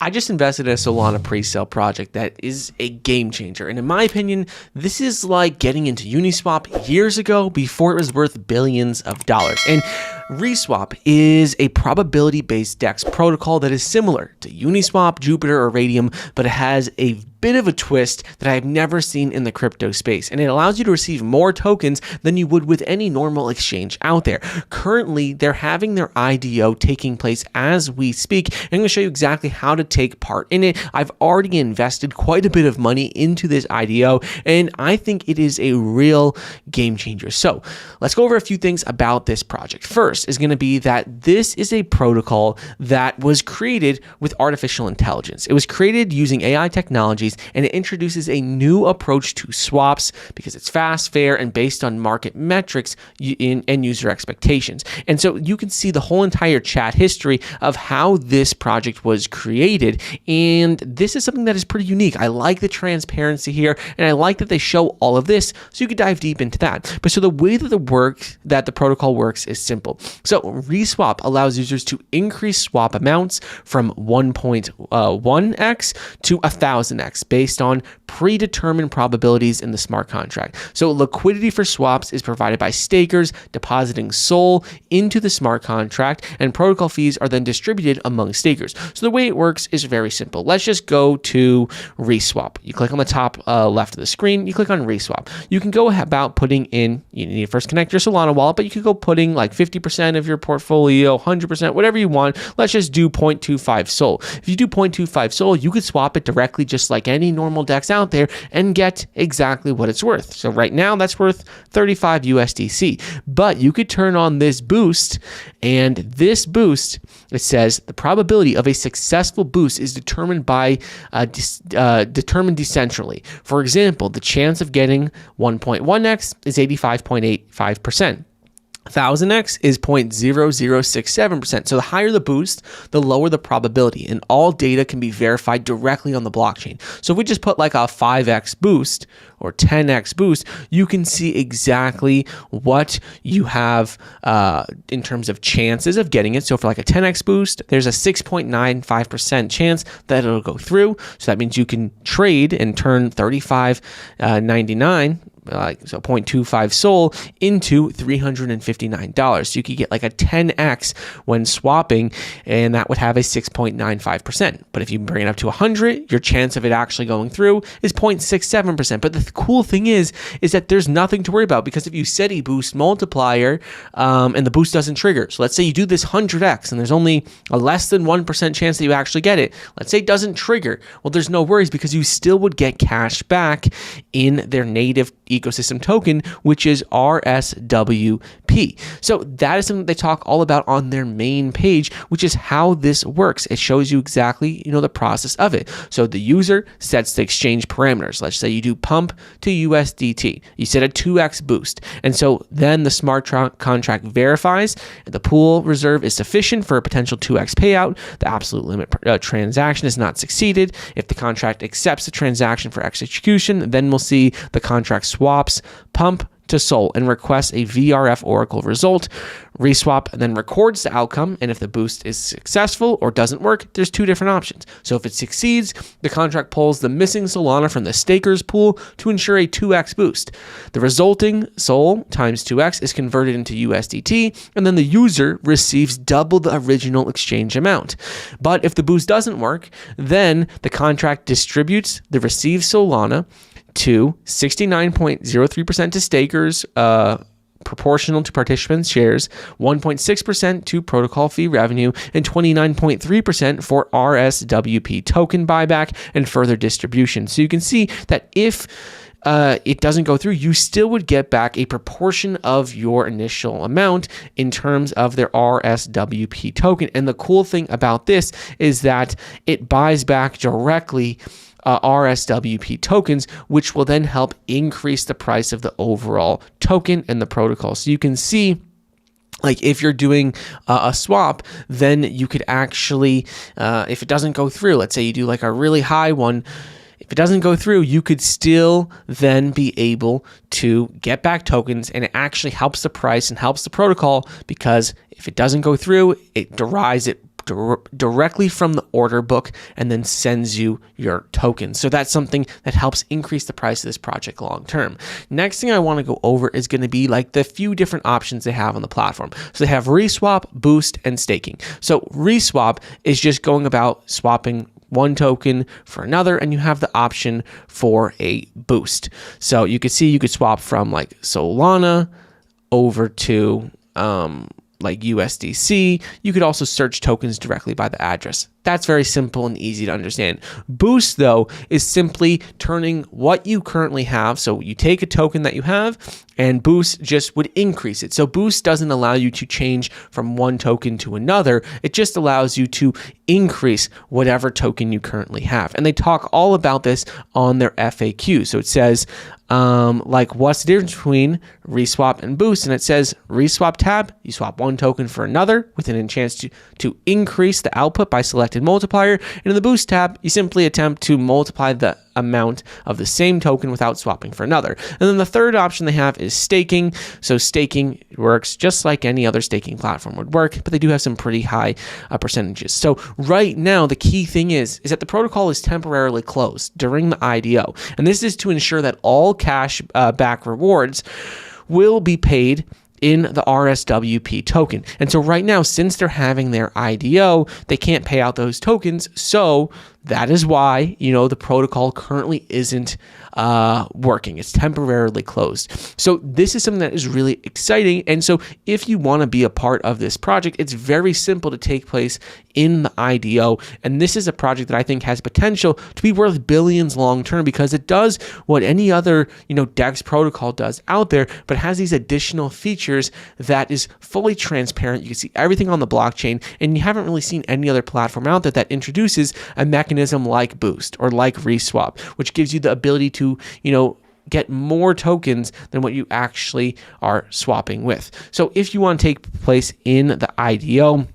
I just invested in a Solana pre-sale project that is a game changer. And in my opinion, this is like getting into Uniswap years ago before it was worth billions of dollars. And ReSwap is a probability-based DEX protocol that is similar to Uniswap, Jupiter, or Radium, but it has a bit of a twist that I've never seen in the crypto space, and it allows you to receive more tokens than you would with any normal exchange out there. Currently, they're having their IDO taking place as we speak, and I'm going to show you exactly how to take part in it. I've already invested quite a bit of money into this IDO, and I think it is a real game changer. So let's go over a few things about this project. First is going to be that this is a protocol that was created with artificial intelligence. It was created using AI technologies, and it introduces a new approach to swaps because it's fast, fair, and based on market metrics and user expectations. And so you can see the whole entire chat history of how this project was created, and this is something that is pretty unique. I like the transparency here, and I like that they show all of this, so you could dive deep into that. But so the way that the protocol works is simple. So ReSwap allows users to increase swap amounts from 1.1x to 1,000x based on predetermined probabilities in the smart contract. So liquidity for swaps is provided by stakers depositing SOL into the smart contract, and protocol fees are then distributed among stakers. So the way it works is very simple. Let's just go to ReSwap. You click on the top left of the screen, you click on ReSwap. You can go about putting in, you need to first connect your Solana wallet, but you could go putting like 50% of your portfolio, 100%, whatever you want. Let's just do 0.25 SOL. If you do 0.25 SOL, you could swap it directly just like any normal DEX out there and get exactly what it's worth. So right now that's worth 35 USDC, but you could turn on this boost, and this boost, it says the probability of a successful boost is determined decentrally. For example, the chance of getting 1.1x is 85.85%. 1000x is 0.0067%. So the higher the boost, the lower the probability, and all data can be verified directly on the blockchain. So if we just put like a 5x boost or 10x boost, you can see exactly what you have in terms of chances of getting it. So for like a 10x boost, there's a 6.95% chance that it'll go through. So that means you can trade and turn 35.99 so 0.25 SOL into $359. So you could get like a 10x when swapping, and that would have a 6.95%. But if you bring it up to 100, your chance of it actually going through is 0.67%. But the cool thing is that there's nothing to worry about, because if you set a boost multiplier and the boost doesn't trigger, so let's say you do this 100x and there's only a less than 1% chance that you actually get it. Let's say it doesn't trigger. Well, there's no worries, because you still would get cash back in their native ecosystem token, which is RSWP. So that is something they talk all about on their main page, which is how this works. It shows you exactly, the process of it. So the user sets the exchange parameters. Let's say you do pump to USDT. You set a 2x boost. And so then the smart contract verifies the pool reserve is sufficient for a potential 2x payout. The absolute limit transaction is not succeeded. If the contract accepts the transaction for execution, then we'll see the contract swaps pump to SOL and requests a VRF Oracle result. ReSwap then records the outcome, and if the boost is successful or doesn't work, there's two different options. So if it succeeds, the contract pulls the missing Solana from the stakers pool to ensure a 2x boost. The resulting SOL times 2x is converted into USDT, and then the user receives double the original exchange amount. But if the boost doesn't work, then the contract distributes the received Solana to 69.03% to stakers, proportional to participants' shares, 1.6% to protocol fee revenue, and 29.3% for RSWP token buyback and further distribution. So you can see that if it doesn't go through, you still would get back a proportion of your initial amount in terms of their RSWP token. And the cool thing about this is that it buys back directly RSWP tokens, which will then help increase the price of the overall token and the protocol. So you can see, like, if you're doing a swap, then you could actually, if it doesn't go through, let's say you do like a really high one, if it doesn't go through, you could still then be able to get back tokens, and it actually helps the price and helps the protocol, because if it doesn't go through, it derives it swap directly from the order book and then sends you your tokens. So that's something that helps increase the price of this project long term. Next thing I want to go over is going to be like the few different options they have on the platform. So they have ReSwap, Boost, and staking. So ReSwap is just going about swapping one token for another, and you have the option for a boost. So you could see you could swap from like Solana over to like USDC. You could also search tokens directly by the address. That's very simple and easy to understand. Boost, though, is simply turning what you currently have. So you take a token that you have, and Boost just would increase it. So Boost doesn't allow you to change from one token to another. It just allows you to increase whatever token you currently have. And they talk all about this on their FAQ. So it says, like, what's the difference between ReSwap and Boost? And it says ReSwap tab, you swap one token for another with a chance to increase the output by selecting multiplier. And in the Boost tab, you simply attempt to multiply the amount of the same token without swapping for another. And then the third option they have is staking. So staking works just like any other staking platform would work, but they do have some pretty high percentages. So right now, the key thing is that the protocol is temporarily closed during the IDO. And this is to ensure that all cash back rewards will be paid in the RSWP token. And so right now, since they're having their IDO, they can't pay out those tokens. So that is why, the protocol currently isn't working. It's temporarily closed. So this is something that is really exciting. And so if you want to be a part of this project, it's very simple to take place in the IDO. And this is a project that I think has potential to be worth billions long term, because it does what any other, DEX protocol does out there, but has these additional features that is fully transparent. You can see everything on the blockchain, and you haven't really seen any other platform out there that introduces a mechanism like Boost or like ReSwap, which gives you the ability to, get more tokens than what you actually are swapping with. So if you want to take place in the IDO,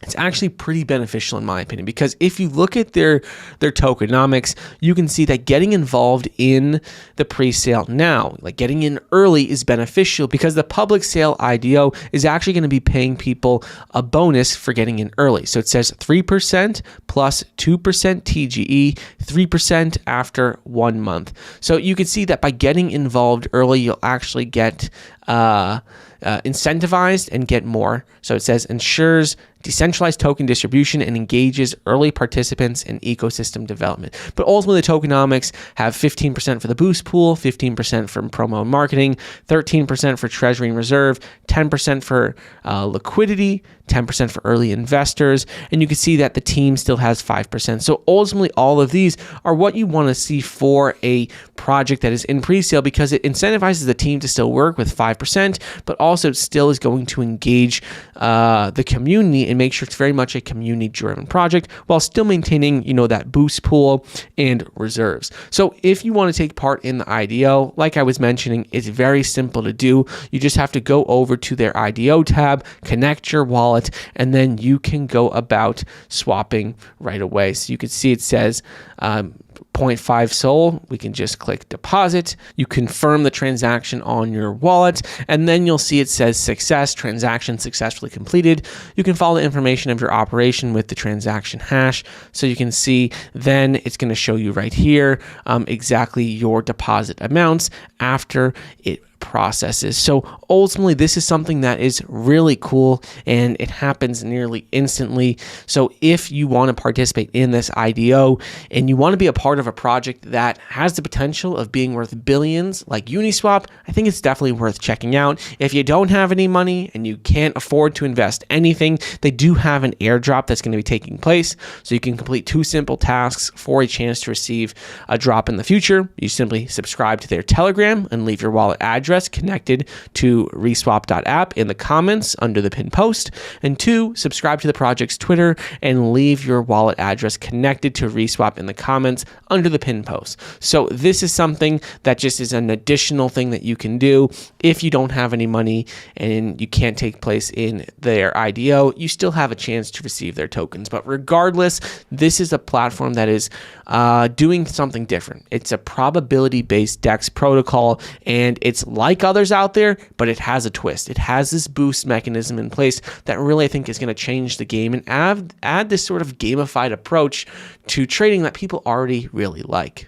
it's actually pretty beneficial in my opinion, because if you look at their tokenomics, you can see that getting involved in the pre-sale now, like getting in early, is beneficial, because the public sale IDO is actually going to be paying people a bonus for getting in early. So it says 3% plus 2% TGE, 3% after 1 month. So you can see that by getting involved early, you'll actually get incentivized and get more. So it says ensures decentralized token distribution and engages early participants in ecosystem development. But ultimately, the tokenomics have 15% for the boost pool, 15% from promo and marketing, 13% for treasury and reserve, 10% for liquidity, 10% for early investors, and you can see that the team still has 5%. So ultimately, all of these are what you want to see for a project that is in pre-sale, because it incentivizes the team to still work with 5%, but also it still is going to engage the community and make sure it's very much a community-driven project while still maintaining, that boost pool and reserves. So if you want to take part in the IDO, like I was mentioning, it's very simple to do. You just have to go over to their IDO tab, connect your wallet, and then you can go about swapping right away. So you can see it says 0.5 SOL. We can just click deposit. You confirm the transaction on your wallet, and then you'll see it says success, transaction successfully completed. You can follow the information of your operation with the transaction hash. So you can see then it's going to show you right here exactly your deposit amounts after it processes. So ultimately, this is something that is really cool, and it happens nearly instantly. So if you want to participate in this IDO and you want to be a part of a project that has the potential of being worth billions like Uniswap, I think it's definitely worth checking out. If you don't have any money and you can't afford to invest anything, they do have an airdrop that's going to be taking place. So you can complete 2 simple tasks for a chance to receive a drop in the future. You simply subscribe to their Telegram and leave your wallet address connected to ReSwap.app in the comments under the pinned post. And 2, subscribe to the project's Twitter and leave your wallet address connected to ReSwap in the comments under the pin post. So this is something that just is an additional thing that you can do if you don't have any money and you can't take place in their IDO. You still have a chance to receive their tokens. But regardless, this is a platform that is doing something different. It's a probability-based DEX protocol, and it's like others out there, but it has a twist. It has this boost mechanism in place that really, I think, is going to change the game and add this sort of gamified approach to trading that people already really like.